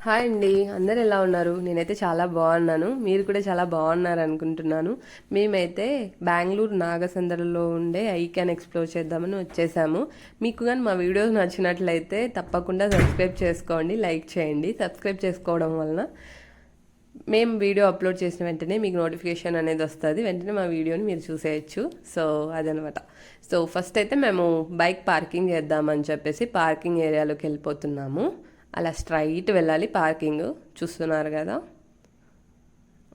Hi అండి, అందరు ఎలా ఉన్నారు? నేనైతే చాలా బాగున్నాను. మీరు కూడా చాలా బాగున్నారు అనుకుంటున్నాను. మేమైతే బెంగళూరు నాగసంద్రలో ఉండే ఐకాన్ ఎక్స్ప్లోర్ చేద్దామని వచ్చేసాము. మీకు కానీ మా వీడియోస్ నచ్చినట్లయితే తప్పకుండా సబ్స్క్రైబ్ చేసుకోండి, లైక్ చేయండి. సబ్స్క్రైబ్ చేసుకోవడం వలన మేము వీడియో అప్లోడ్ చేసిన వెంటనే మీకు నోటిఫికేషన్ అనేది వస్తుంది. వెంటనే మా వీడియోని మీరు చూసేయచ్చు. సో అదనమాట. సో ఫస్ట్ అయితే మేము బైక్ పార్కింగ్ చేద్దామని చెప్పేసి పార్కింగ్ ఏరియాలోకి వెళ్ళిపోతున్నాము. అలా స్ట్రైట్ వెళ్ళాలి. పార్కింగ్ చూస్తున్నారు కదా,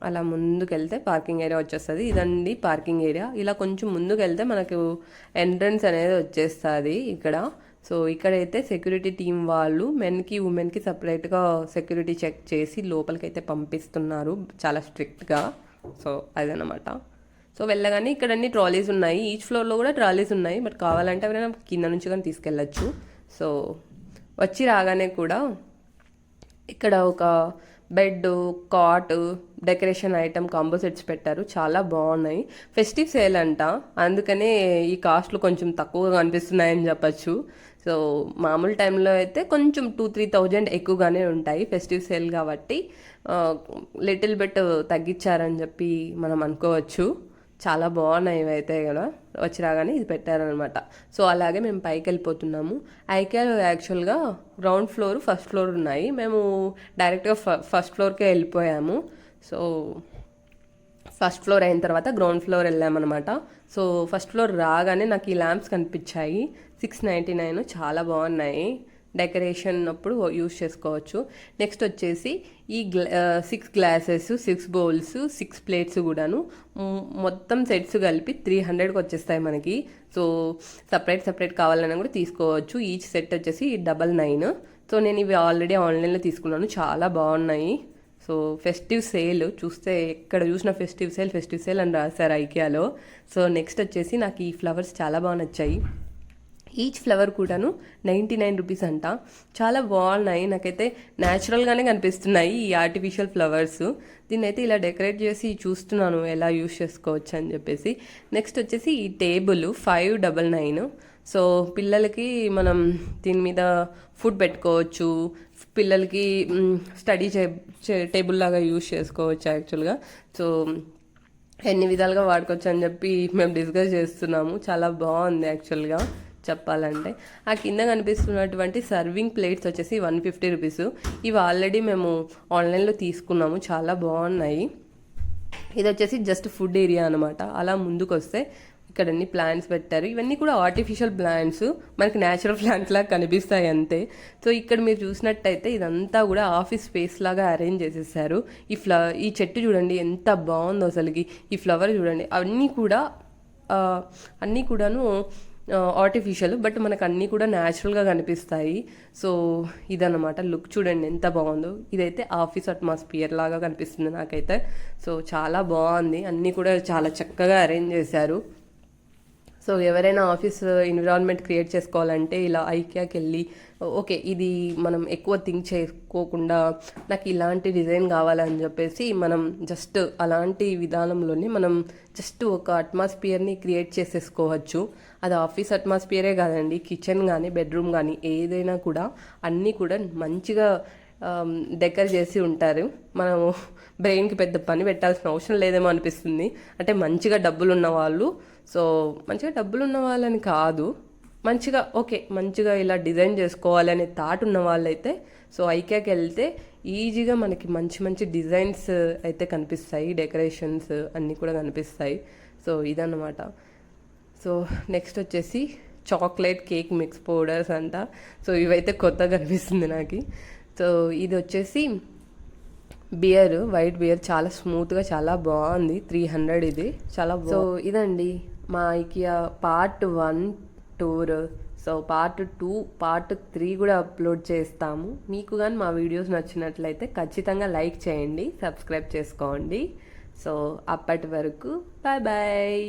అలా ముందుకు వెళ్తే పార్కింగ్ ఏరియా వచ్చేస్తుంది. ఇదండి పార్కింగ్ ఏరియా. ఇలా కొంచెం ముందుకు వెళ్తే మనకు ఎంట్రన్స్ అనేది వచ్చేస్తుంది ఇక్కడ. సో ఇక్కడైతే సెక్యూరిటీ టీం వాళ్ళు మెన్కి ఉమెన్కి సపరేట్గా సెక్యూరిటీ చెక్ చేసి లోపలికైతే పంపిస్తున్నారు, చాలా స్ట్రిక్ట్గా. సో అదనమాట. సో వెళ్ళగానే ఇక్కడ అన్ని ట్రాలీస్ ఉన్నాయి. ఈచ్ ఫ్లోర్లో కూడా ట్రాలీస్ ఉన్నాయి. బట్ కావాలంటే ఎవరైనా కింద నుంచి కానీ తీసుకెళ్ళచ్చు. సో వచ్చి రాగానే కూడా ఇక్కడ ఒక bed, cot, decoration item combo sets పెట్టారు. చాలా బాగున్నాయి. ఫెస్టివ్ సేల్ అంట, అందుకనే ఈ కాస్ట్లు కొంచెం తక్కువగా కనిపిస్తున్నాయని చెప్పచ్చు. సో మామూలు టైంలో అయితే కొంచెం 2-3 thousand ఎక్కువగానే ఉంటాయి. ఫెస్టివ్ సేల్ కాబట్టి లిటిల్ బిట్ తగ్గించారని చెప్పి మనం అనుకోవచ్చు. చాలా బాగున్నాయి ఇవైతే కదా. వచ్చి రాగానే ఇది పెట్టారనమాట. సో అలాగే మేము పైకి వెళ్ళిపోతున్నాము. ఐకాలో యాక్చువల్గా గ్రౌండ్ ఫ్లోర్, ఫస్ట్ ఫ్లోర్ ఉన్నాయి. మేము డైరెక్ట్గా ఫస్ట్ ఫ్లోర్కే వెళ్ళిపోయాము. సో ఫస్ట్ ఫ్లోర్ అయిన తర్వాత గ్రౌండ్ ఫ్లోర్ వెళ్ళామన్నమాట. సో ఫస్ట్ ఫ్లోర్ రాగానే నాకు ఈ ల్యాంప్స్ కనిపించాయి. 699, చాలా బాగున్నాయి. డెకరేషన్ అప్పుడు యూస్ చేసుకోవచ్చు. నెక్స్ట్ వచ్చేసి ఈ 6 గ్లాసెస్, 6 బౌల్స్, 6 ప్లేట్స్ కూడాను మొత్తం సెట్స్ కలిపి 300కి వచ్చేస్తాయి మనకి. సో సపరేట్ కావాలన్నా కూడా తీసుకోవచ్చు. ఈచ్ సెట్ వచ్చేసి 999. సో నేను ఇవి ఆల్రెడీ ఆన్లైన్లో తీసుకున్నాను, చాలా బాగున్నాయి. సో ఫెస్టివ్ సేల్ చూస్తే ఎక్కడ చూసిన ఫెస్టివ్ సేల్ అని రాశారు ఐకియాలో. సో నెక్స్ట్ వచ్చేసి నాకు ఈ ఫ్లవర్స్ చాలా బాగా నచ్చాయి. ఈచ్ ఫ్లవర్ కూడాను 99 రూపీస్ అంట. చాలా బాగున్నాయి. నాకైతే న్యాచురల్గానే కనిపిస్తున్నాయి ఈ ఆర్టిఫిషియల్ ఫ్లవర్స్. దీన్ని అయితే ఇలా డెకరేట్ చేసి చూస్తున్నాను ఎలా యూస్ చేసుకోవచ్చు అని చెప్పేసి. నెక్స్ట్ వచ్చేసి ఈ టేబుల్ 599. సో పిల్లలకి మనం దీని మీద ఫుడ్ పెట్టుకోవచ్చు. పిల్లలకి స్టడీ టేబుల్ లాగా యూస్ చేసుకోవచ్చు యాక్చువల్గా. సో ఎన్ని విధాలుగా వాడుకోవచ్చు అని చెప్పి మేము డిస్కస్ చేస్తున్నాము. చాలా బాగుంది యాక్చువల్గా చెప్పాలంటే. ఆ కింద కనిపిస్తున్నటువంటి సర్వింగ్ ప్లేట్స్ వచ్చేసి 150 రూపీస్. ఇవి ఆల్రెడీ మేము ఆన్లైన్లో తీసుకున్నాము, చాలా బాగున్నాయి. ఇది వచ్చేసి జస్ట్ ఫుడ్ ఏరియా అనమాట. అలా ముందుకు వస్తే ఇక్కడ అన్ని ప్లాంట్స్ పెట్టారు. ఇవన్నీ కూడా ఆర్టిఫిషియల్ ప్లాంట్స్, మనకి న్యాచురల్ ప్లాంట్స్ లాగా కనిపిస్తాయి అంతే. సో ఇక్కడ మీరు చూసినట్టయితే ఇదంతా కూడా ఆఫీస్ స్పేస్ లాగా అరేంజ్ చేసేసారు. ఈ చెట్టు చూడండి ఎంత బాగుందో అసలుకి. ఈ ఫ్లవర్ చూడండి, అన్నీ కూడాను ఆర్టిఫిషియల్, బట్ మనకు అన్నీ కూడా న్యాచురల్గా కనిపిస్తాయి. సో ఇదన్నమాట. లుక్ చూడండి ఎంత బాగుందో. ఇదైతే ఆఫీస్ అట్మాస్ఫియర్ లాగా కనిపిస్తుంది నాకైతే. సో చాలా బాగుంది. అన్నీ కూడా చాలా చక్కగా అరేంజ్ చేశారు. సో ఎవరైనా ఆఫీస్ ఎన్విరాన్మెంట్ క్రియేట్ చేసుకోవాలంటే ఇలా ఐకియాకి వెళ్ళి ఓకే ఇది మనం ఎక్కువ థింక్ చేసుకోకుండా నాకు ఇలాంటి డిజైన్ కావాలని చెప్పేసి మనం జస్ట్ అలాంటి విధానంలోనే మనం జస్ట్ ఒక అట్మాస్ఫియర్ని క్రియేట్ చేసేసుకోవచ్చు. అది ఆఫీస్ అట్మాస్ఫియరే కాదండి, కిచెన్ కానీ బెడ్రూమ్ కానీ ఏదైనా కూడా అన్నీ కూడా మంచిగా డెకర్ చేసి ఉంటారు. మనము బ్రెయిన్కి పెద్ద పని పెట్టాల్సిన అవసరం లేదేమో అనిపిస్తుంది. అంటే మంచిగా డబ్బులు ఉన్న వాళ్ళు, సో మంచిగా డబ్బులు ఉన్న వాళ్ళని కాదు, మంచిగా ఇలా డిజైన్ చేసుకోవాలి అనే థాట్ ఉన్న వాళ్ళైతే సో ఐకియాకి వెళ్తే ఈజీగా మనకి మంచి డిజైన్స్ అయితే కనిపిస్తాయి. డెకరేషన్స్ అన్నీ కూడా కనిపిస్తాయి. సో ఇదన్నమాట. సో నెక్స్ట్ వచ్చేసి చాక్లెట్ కేక్ మిక్స్ పౌడర్స్ అంట. సో ఇవైతే కొత్తగా కనిపిస్తుంది నాకు. సో ఇది వచ్చేసి బియర్, వైట్ బియర్, చాలా స్మూత్గా చాలా బాగుంది. 300 ఇది, చాలా సో ఇదండి మా IKEA part 1 tour. So part 2, part 3 కూడా అప్లోడ్ చేస్తాము. మీకు కానీ మా వీడియోస్ నచ్చినట్లయితే ఖచ్చితంగా లైక్ చేయండి, సబ్స్క్రైబ్ చేసుకోండి. సో అప్పటి వరకు బాయ్.